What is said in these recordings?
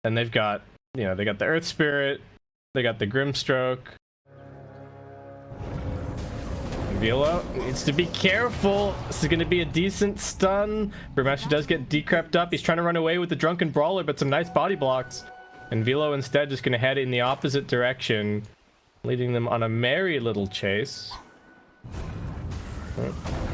And they've got, you know, they got the Earth Spirit, they got the Grimstroke. Velo needs to be careful. This is going to be a decent stun. Brewmaster does get decrept up. He's trying to run away with the Drunken Brawler, but some nice body blocks. And Velo instead just going to head in the opposite direction, leading them on a merry little chase.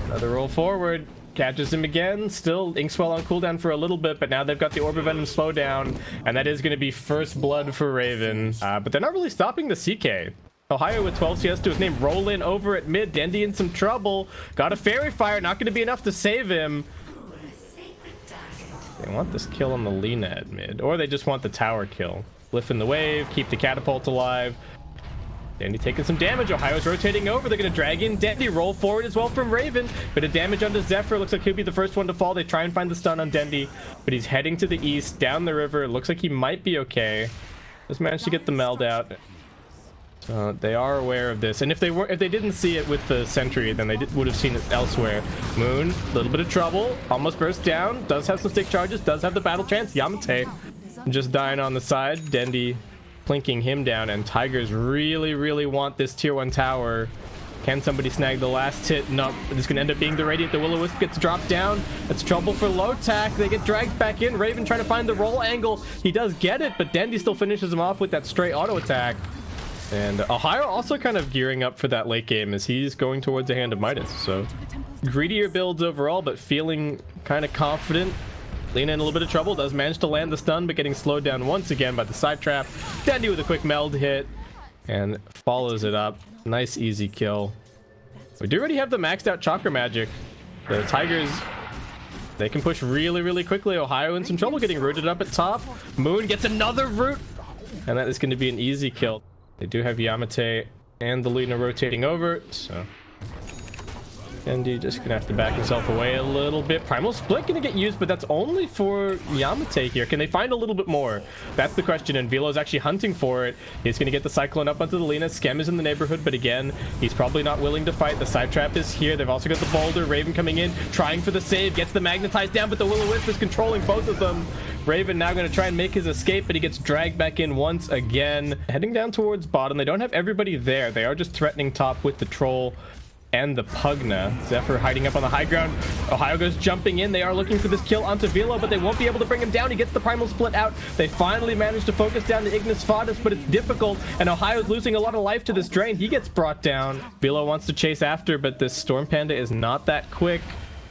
Another roll forward. Catches him again. Still Inkswell on cooldown for a little bit, but now they've got the Orb of Venom slowdown, and that is going to be first blood for Raven. But they're not really stopping the CK. Ohio with 12 CS to his name. Roll in over at mid. DENDI in some trouble. Got a Fairy Fire. Not going to be enough to save him. They want this kill on the Lina at mid. Or they just want the tower kill. Lift in the wave. Keep the catapult alive. DENDI taking some damage. Ohio's rotating over. They're going to drag in DENDI. Roll forward as well from Raven. Bit of damage onto Zephyr. Looks like he'll be the first one to fall. They try and find the stun on DENDI. But he's heading to the east. Down the river. Looks like he might be okay. Just managed to get the meld out. They are aware of this, and if they didn't see it with the sentry, then they would have seen it elsewhere. Moon, a little bit of trouble, almost burst down, does have some stick charges, does have the battle chance. Yamate just dying on the side. DENDI plinking him down, and Tigers really want this tier 1 tower. Can somebody snag the last hit? No, it's gonna end up being the Radiant. The Will-O-Wisp gets dropped down. It's trouble for LOTAC. They get dragged back in. Raven trying to find the roll angle. He does get it, but DENDI still finishes him off with that straight auto attack. And Ohio also kind of gearing up for that late game as he's going towards a Hand of Midas. So greedier builds overall, but feeling kind of confident. Lina in a little bit of trouble. Does manage to land the stun, but getting slowed down once again by the side trap. DENDI with a quick meld hit and follows it up. Nice easy kill. We do already have the maxed out Chakra Magic. The Tigers, they can push really quickly. Ohio in some trouble getting rooted up at top. Moon gets another root, and that is going to be an easy kill. They do have Yamate and the Lina rotating over, so DENDI just gonna have to back himself away a little bit. Primal Split gonna get used, but that's only for Yamate here. Can they find a little bit more? That's the question, and Velo's actually hunting for it. He's gonna get the Cyclone up onto the Lina. Skem is in the neighborhood, but again, he's probably not willing to fight. The side trap is here. They've also got the Boulder. Raven coming in, trying for the save, gets the Magnetized down, but the Will-O-Wisp is controlling both of them. Raven now going to try and make his escape, but he gets dragged back in once again. Heading down towards bottom. They don't have everybody there. They are just threatening top with the Troll and the Pugna. Zephyr hiding up on the high ground. Ohio goes jumping in. They are looking for this kill onto Velo, but they won't be able to bring him down. He gets the Primal Split out. They finally manage to focus down the Ignis Fatuus, but it's difficult, and Ohio's losing a lot of life to this drain. He gets brought down. Velo wants to chase after, but this Storm Panda is not that quick.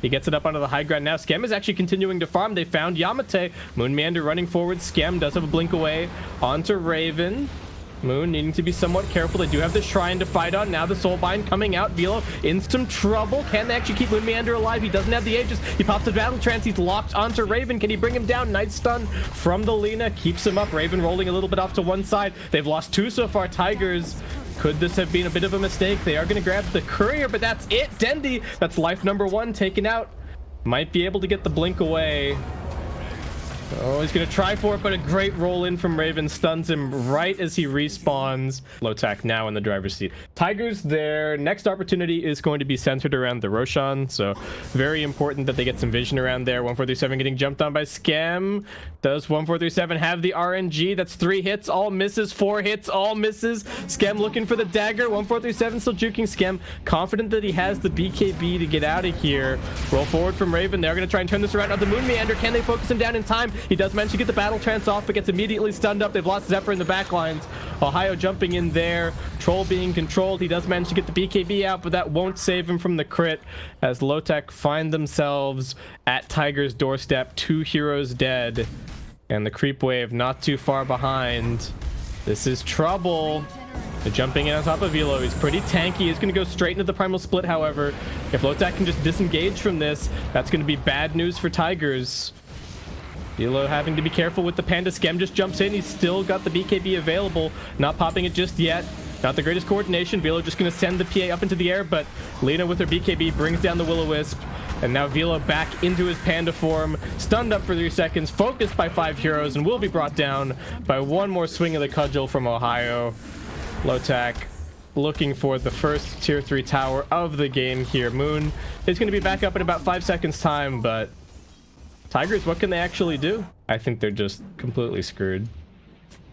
He gets it up onto the high ground now. Skem is actually continuing to farm. They found Yamate. Moon Meander running forward. Skem does have a blink away onto Raven. Moon needing to be somewhat careful. They do have the Shrine to fight on. Now the Soulbind coming out. Velo in some trouble. Can they actually keep Moon Meander alive? He doesn't have the Aegis. He pops the Battle Trance. He's locked onto Raven. Can he bring him down? Nice stun from the Lina. Keeps him up. Raven rolling a little bit off to one side. They've lost 2 so far. Tigers. Could this have been a bit of a mistake? They are going to grab the Courier, but that's it. DENDI, that's life number 1 taken out. Might be able to get the blink away. Oh, he's going to try for it, but a great roll in from Raven stuns him right as he respawns. LOTAC now in the driver's seat. Tigers, their next opportunity is going to be centered around the Roshan, so very important that they get some vision around there. 1437 getting jumped on by Skem. Does 1437 have the RNG? That's 3 hits, all misses. 4 hits, all misses. Skem looking for the dagger. 1437 still juking Skem. Confident that he has the BKB to get out of here. Roll forward from Raven. They're going to try and turn this around. Now the Moon Meander. Can they focus him down in time? He does manage to get the Battle Trance off, but gets immediately stunned up. They've lost Zephyr in the back lines. Ohio jumping in there. Troll being controlled. He does manage to get the BKB out, but that won't save him from the crit as LOTAC find themselves at Tiger's doorstep. 2 heroes dead. And the creep wave not too far behind. This is trouble. They're jumping in on top of Velo. He's pretty tanky. He's going to go straight into the Primal Split, however. If LOTAC can just disengage from this, that's going to be bad news for Tigers. Velo having to be careful with the Panda. Skem just jumps in. He's still got the BKB available. Not popping it just yet. Not the greatest coordination. Velo just going to send the PA up into the air, but Lina with her BKB brings down the Will-O-Wisp. And now Velo back into his Panda form. Stunned up for 3 seconds. Focused by 5 heroes and will be brought down by one more swing of the cudgel from Ohio. LOTAC looking for the first tier 3 tower of the game here. Moon is going to be back up in about 5 seconds time, but Tigers, what can they actually do? I think they're just completely screwed.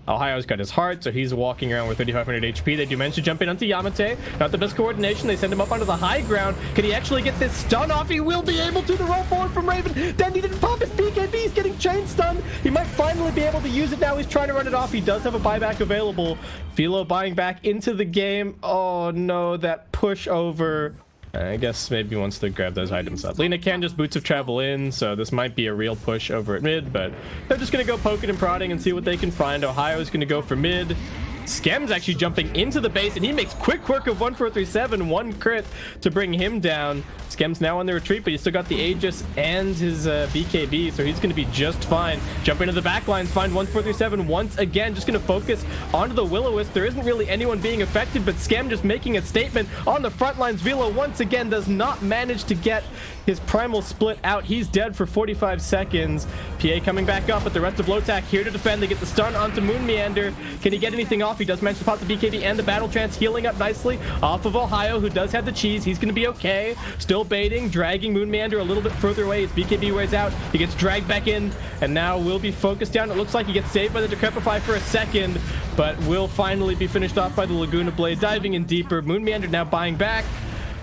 Ohio's got his heart, so he's walking around with 3,500 HP. They do manage to jump in onto Yamate. Not the best coordination. They send him up onto the high ground. Can he actually get this stun off? He will be able to. The roll forward from Raven. Dendi didn't pop his BKB. He's getting chain stun. He might finally be able to use it now. He's trying to run it off. He does have a buyback available. Philo buying back into the game. Oh no, that push over. I guess maybe he wants to grab those items up. Lina can just boots of travel in, so this might be a real push over at mid, but they're just going to go poking and prodding and see what they can find. Ohio's going to go for mid. Skem's actually jumping into the base, and he makes quick work of 1437, one crit to bring him down. Skem's now on the retreat, but he's still got the Aegis and his BKB, so he's going to be just fine. Jump into the back lines, find 1437 once again, just going to focus onto the Will-O-Wisp. There isn't really anyone being affected, but Skem just making a statement on the front lines. Velo once again does not manage to get his primal split out. He's dead for 45 seconds. PA coming back up, but the rest of LOTAC here to defend. They get the stun onto Moon Meander. Can he get anything off? He does manage to pop the BKB and the battle trance, healing up nicely off of Ohio, who does have the cheese. He's going to be okay. Still baiting, dragging Moon Meander a little bit further away. His BKB wears out. He gets dragged back in, and now will be focused down. It looks like he gets saved by the Decrepify for a second, but will finally be finished off by the Laguna Blade. Diving in deeper. Moon Meander now buying back.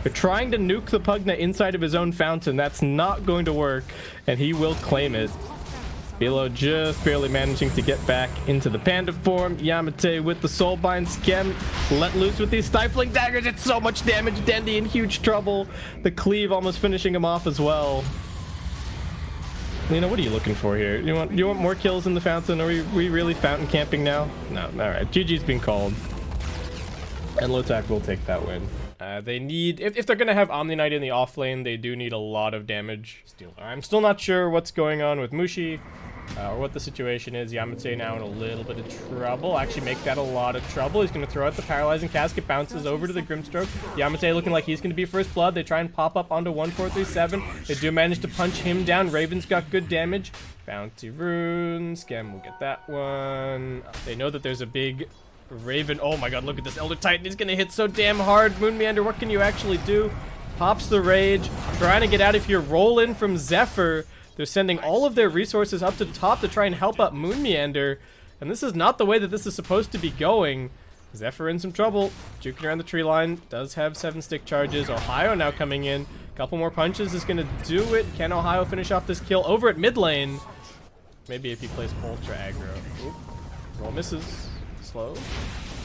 They're trying to nuke the Pugna inside of his own fountain. That's not going to work, and he will claim it. Bilo just barely managing to get back into the panda form. Yamate with the soulbind. Skem let loose with these stifling daggers. It's so much damage. Dendi in huge trouble. The cleave almost finishing him off as well. Lena, what are you looking for here? You want more kills in the fountain? Are we really fountain camping now? No. All right. GG's been called, and LOTAC will take that win. They need, if they're gonna have Omni Knight in the off lane, they do need a lot of damage. I'm still not sure what's going on with Mushi, or what the situation is. Yamate now in a little bit of trouble. Actually make that a lot of trouble. He's gonna throw out the paralyzing casket, bounces over to the Grimstroke. Yamate looking like he's gonna be first blood. They try and pop up onto 1437. They do manage to punch him down. Raven's got good damage. Bounty rune. Skem will get that one. They know that there's a big Raven. Oh my god, look at this Elder Titan. He's gonna hit so damn hard. Moon Meander, what can you actually do? Pops the rage, trying to get out of here. Roll in from Zephyr. They're sending all of their resources up to the top to try and help out Moon Meander, and this is not the way that this is supposed to be going. Zephyr in some trouble, juking around the tree line. Does have 7 stick charges. Ohio now coming in. Couple more punches is gonna do it. Can Ohio finish off this kill over at mid lane? Maybe if he plays ultra aggro. Oop. Roll misses. Slow.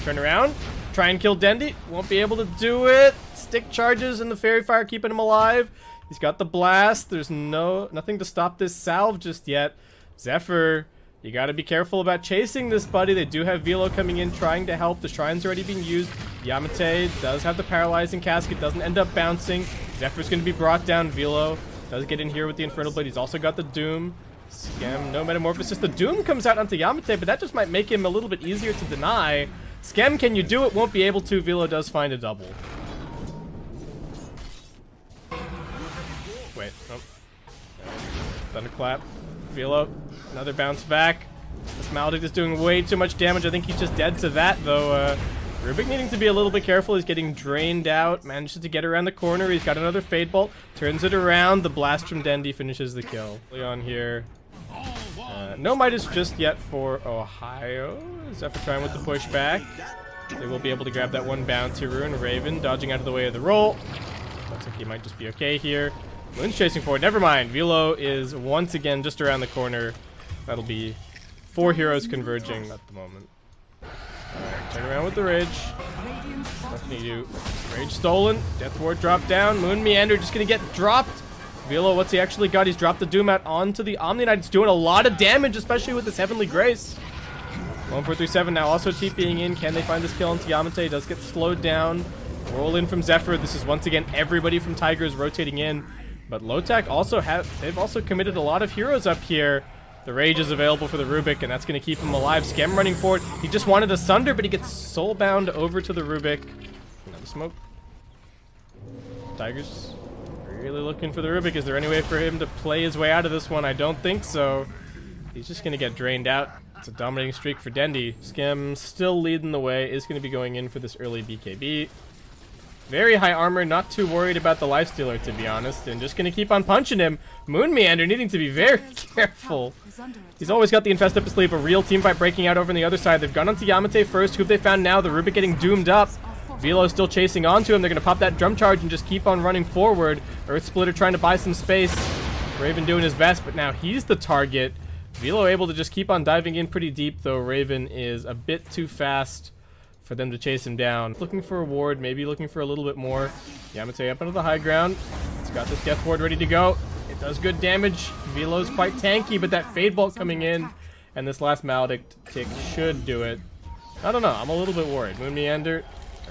Turn around. Try and kill Dendi. Won't be able to do it. Stick charges and the Fairy Fire keeping him alive. He's got the blast. There's nothing to stop this salve just yet. Zephyr, you got to be careful about chasing this buddy. They do have Velo coming in trying to help. The shrine's already being used. Yamate does have the paralyzing casket. Doesn't end up bouncing. Zephyr's going to be brought down. Velo does get in here with the Infernal Blade. He's also got the Doom. Skem, no Metamorphosis. The Doom comes out onto Yamate, but that just might make him a little bit easier to deny. Skem, can you do it? Won't be able to. Velo does find a double. Wait. Oh. Thunderclap. Velo. Another bounce back. This Maledict is doing way too much damage. I think he's just dead to that, though. Rubik needing to be a little bit careful. He's getting drained out. Manages to get around the corner. He's got another Fade Bolt. Turns it around. The blast from Dendi finishes the kill. Leon here. No Midas just yet for Ohio. Zephyr trying with the pushback. They will be able to grab that one bounty rune. Raven dodging out of the way of the roll. Looks like he might just be okay here. Moon's chasing forward. Never mind. Velo is once again just around the corner. That'll be 4 heroes converging at the moment. Alright, turn around with the Rage. What can he do? Rage stolen. Death Ward dropped down. Moon Meander just gonna get dropped. Velo, what's he actually got? He's dropped the Doom out onto the Omni Knight. It's doing a lot of damage, especially with this Heavenly Grace. 1437 now also TPing in. Can they find this kill onto Yamate? Does get slowed down. Roll in from Zephyr. This is once again everybody from Tigers rotating in. But LOTAC also they've also committed a lot of heroes up here. The Rage is available for the Rubik, and that's going to keep him alive. Skem running forward. He just wanted a Sunder, but he gets soulbound over to the Rubik. Another smoke. Tigers really looking for the Rubik. Is there any way for him to play his way out of this one? I don't think so. He's just going to get drained out. It's a dominating streak for Dendi. Skem still leading the way. Is going to be going in for this early BKB. Very high armor, not too worried about the lifestealer, to be honest, and just gonna keep on punching him. Moon Meander needing to be very careful. He's always got the infest up his sleeve. A real teamfight breaking out over on the other side. They've gone onto Yamate first. Who have they found now? The Rubik getting doomed up. Velo still chasing onto him. They're gonna pop that drum charge and just keep on running forward. Earth Splitter trying to buy some space. Raven doing his best, but now he's the target. Velo able to just keep on diving in pretty deep, though Raven is a bit too fast for them to chase him down. Looking for a ward, maybe looking for a little bit more. Yamate up onto the high ground. It's got this death ward ready to go. It does good damage. Velo's quite tanky, but that Fade Bolt coming in, and this last Maledict tick should do it. I don't know, I'm a little bit worried. Moon Meander.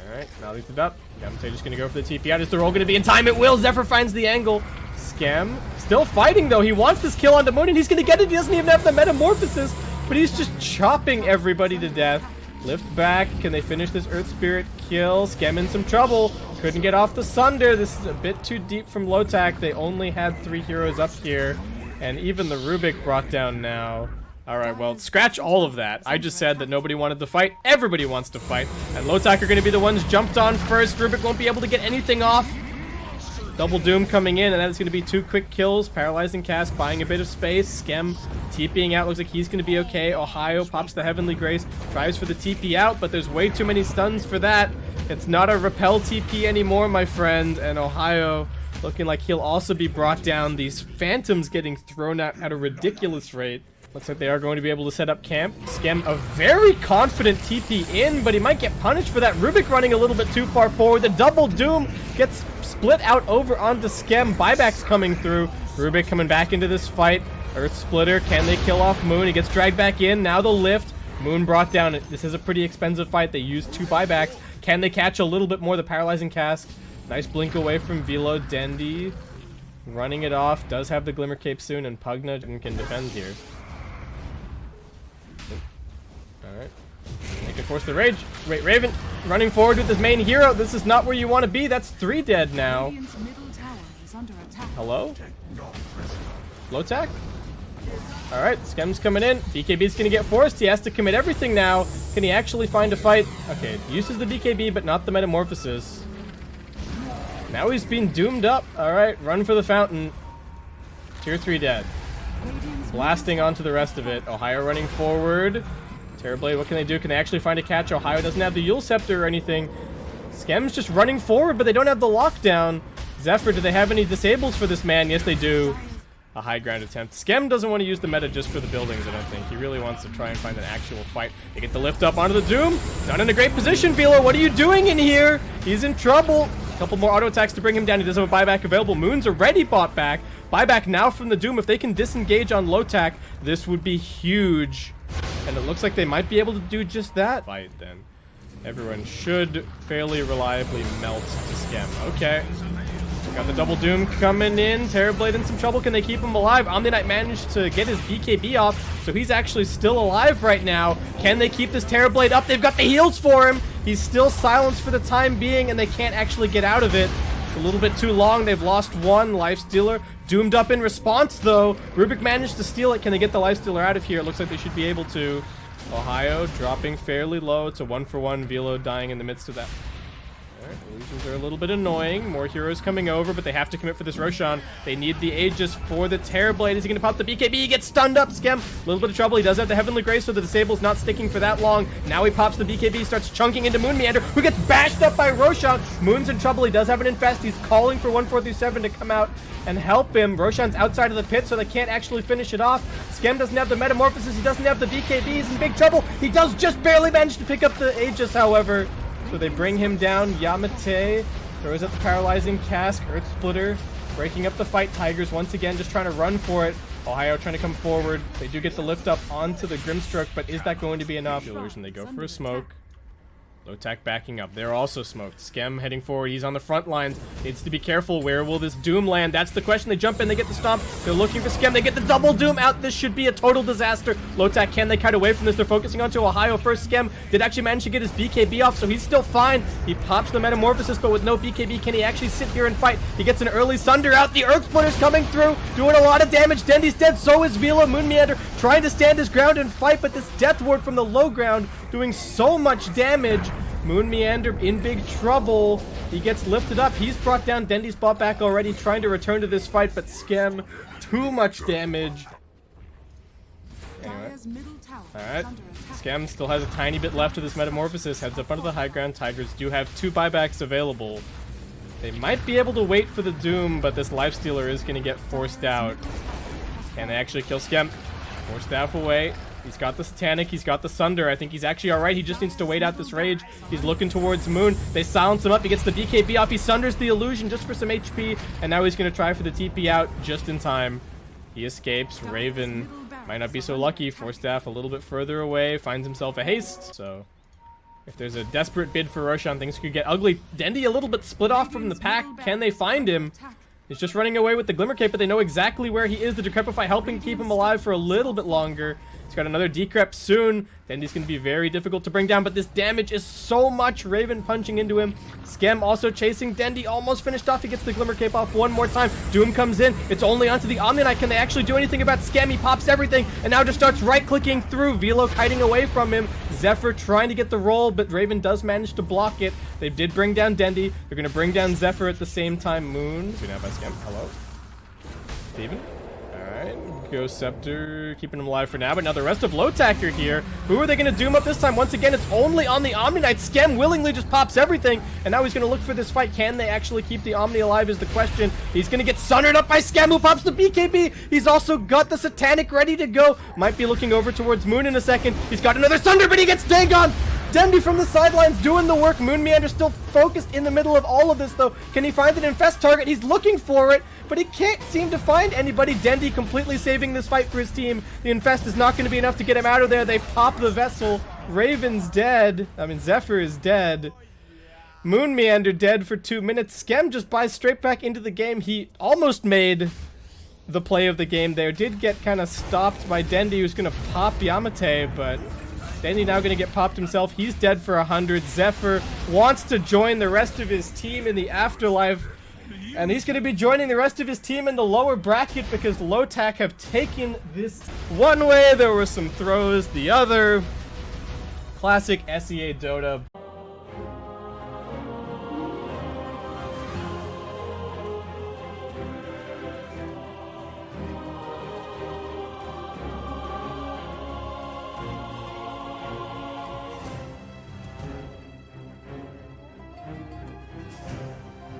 Alright, Maledict it up. Yamate just gonna go for the TP out. Is the roll gonna be in time? It will! Zephyr finds the angle. Scam. Still fighting though. He wants this kill onto Moon, and he's gonna get it. He doesn't even have the Metamorphosis, but he's just chopping everybody to death. Lift back. Can they finish this Earth Spirit kill? Scam in some trouble. Couldn't get off the Sunder. This is a bit too deep from LOTAC. They only had 3 heroes up here, and even the Rubik brought down now. Alright, well, scratch all of that. I just said that nobody wanted to fight. Everybody wants to fight, and LOTAC are going to be the ones jumped on first. Rubik won't be able to get anything off. Double Doom coming in, and that is going to be 2 quick kills. Paralyzing Cast, buying a bit of space. Skem TPing out, looks like he's going to be okay. Ohio pops the Heavenly Grace, tries for the TP out, but there's way too many stuns for that. It's not a repel TP anymore, my friend, and Ohio looking like he'll also be brought down. These Phantoms getting thrown out at a ridiculous rate. Looks like they are going to be able to set up camp. Skem, a very confident TP in, but he might get punished for that. Rubik running a little bit too far forward. The Double Doom gets split out over onto Skem. Buybacks coming through. Rubik coming back into this fight. Earth Splitter, can they kill off Moon? He gets dragged back in. Now the lift. Moon brought down. This is a pretty expensive fight. They used 2 buybacks. Can they catch a little bit more? The Paralyzing Cask. Nice blink away from Velo. DENDI running it off. Does have the Glimmer Cape soon, and Pugna can defend here. Alright. They can force the rage. Wait, Raven running forward with his main hero. This is not where you want to be. That's 3 dead now. Hello? LOTAC? Alright, Skem's coming in. BKB's gonna get forced. He has to commit everything now. Can he actually find a fight? Okay, uses the BKB, but not the Metamorphosis. Now he's being doomed up. Alright, run for the fountain. Tier 3 dead. Blasting onto the rest of it. Ohio running forward. Terrorblade, what can they do? Can they actually find a catch? Ohio doesn't have the Yule Scepter or anything. Skem's just running forward, but they don't have the lockdown. Zephyr, do they have any disables for this man? Yes, they do. A high ground attempt. Skem doesn't want to use the meta just for the buildings, I don't think. He really wants to try and find an actual fight. They get the lift up onto the Doom. Not in a great position, Velo. What are you doing in here? He's in trouble. A couple more auto attacks to bring him down. He doesn't have a buyback available. Moon's already bought back. Buyback now from the Doom. If they can disengage on LOTAC, this would be huge. And it looks like they might be able to do just that. Fight then. Everyone should fairly reliably melt to Skem. Okay. Got the Double Doom coming in. Terrorblade in some trouble. Can they keep him alive? Omni-Knight managed to get his BKB off, so he's actually still alive right now. Can they keep this Terrorblade up? They've got the heals for him. He's still silenced for the time being, and they can't actually get out of it. It's a little bit too long. They've lost 1 Lifestealer. Doomed up in response, though. Rubik managed to steal it. Can they get the Lifestealer out of here? It looks like they should be able to. Ohio dropping fairly low. It's a 1-for-1. Velo dying in the midst of that. Alright, illusions are a little bit annoying. More heroes coming over, but they have to commit for this Roshan. They need the Aegis for the Terrorblade. Is he going to pop the BKB? He gets stunned up. Skem, a little bit of trouble. He does have the Heavenly Grace, so the disable's not sticking for that long. Now he pops the BKB, starts chunking into Moon Meander, who gets bashed up by Roshan. Moon's in trouble. He does have an infest. He's calling for 1-4-3-7 to come out and help him. Roshan's outside of the pit, so they can't actually finish it off. Skem doesn't have the Metamorphosis. He doesn't have the BKB. He's in big trouble. He does just barely manage to pick up the Aegis, however. So they bring him down. Yamate throws up the Paralyzing Cask. Earth Splitter breaking up the fight. Tigers once again just trying to run for it. Ohio trying to come forward. They do get the lift up onto the Grimstroke, but is that going to be enough? Illusion, they go for a smoke. LOTAC backing up. They're also smoked. Skem heading forward. He's on the front lines. Needs to be careful. Where will this Doom land? That's the question. They jump in. They get the stomp. They're looking for Skem. They get the Double Doom out. This should be a total disaster. LOTAC, can they kite away from this? They're focusing onto Ohio first. Skem did actually manage to get his BKB off, so he's still fine. He pops the Metamorphosis, but with no BKB, can he actually sit here and fight? He gets an early Sunder out. The Earth Splitter's coming through, doing a lot of damage. DENDI's dead. So is Velo. Moon Meander trying to stand his ground and fight, but this Death Ward from the low ground doing so much damage. Moon Meander in big trouble. He gets lifted up. He's brought down. Dendi's bought back already, trying to return to this fight, but Skem, too much damage. Anyway. Alright. Skem still has a tiny bit left of this metamorphosis. Heads up onto the high ground. Tigers do have 2 buybacks available. They might be able to wait for the Doom, but this Lifestealer is going to get forced out. Can they actually kill Skem? Force staff away. He's got the Satanic. He's got the Sunder. I think he's actually alright. He just needs to wait out this rage. He's looking towards Moon. They silence him up. He gets the BKB off. He Sunders the Illusion just for some HP. And now he's going to try for the TP out just in time. He escapes. Raven might not be so lucky. Force staff a little bit further away. Finds himself a haste. So if there's a desperate bid for Roshan, things could get ugly. Dendi a little bit split off from the pack. Can they find him? He's just running away with the Glimmer Cape, but they know exactly where he is. The Decrepify helping keep him alive for a little bit longer. He's got another Decrep soon. Dendi's going to be very difficult to bring down, but this damage is so much. Raven punching into him. Skem also chasing Dendi. Almost finished off. He gets the Glimmer Cape off one more time. Doom comes in. It's only onto the Omni Knight. Can they actually do anything about Skem? He pops everything and now just starts right-clicking through. Velo kiting away from him. Zephyr trying to get the roll, but Raven does manage to block it. They did bring down Dendi. They're going to bring down Zephyr at the same time. Moon. Good out by Skem. Hello? Steven? Alright. Ghost Scepter keeping him alive for now, but now the rest of LOTAC are here. Who are they going to doom up this time? Once again, it's only on the Omni Knight. Skem willingly just pops everything, and now he's going to look for this fight. Can they actually keep the Omni alive is the question. He's going to get sundered up by Skem, who pops the BKB. He's also got the Satanic ready to go. Might be looking over towards Moon in a second. He's got another Sunder, but he gets Dagon. Dendi from the sidelines doing the work. Moon Meander still focused in the middle of all of this, though. Can he find an Infest target? He's looking for it, but he can't seem to find anybody. Dendi completely saving this fight for his team. The Infest is not going to be enough to get him out of there. They pop the Vessel. Raven's dead. I mean, Zephyr is dead. Moon Meander dead for 2 minutes. Skem just buys straight back into the game. He almost made the play of the game there. Did get kind of stopped by Dendi, who's going to pop Yamate, but Dendi now going to get popped himself. He's dead for 100. Zephyr wants to join the rest of his team in the afterlife. And he's going to be joining the rest of his team in the lower bracket because LOTAC have taken this one way. There were some throws the other. Classic SEA Dota.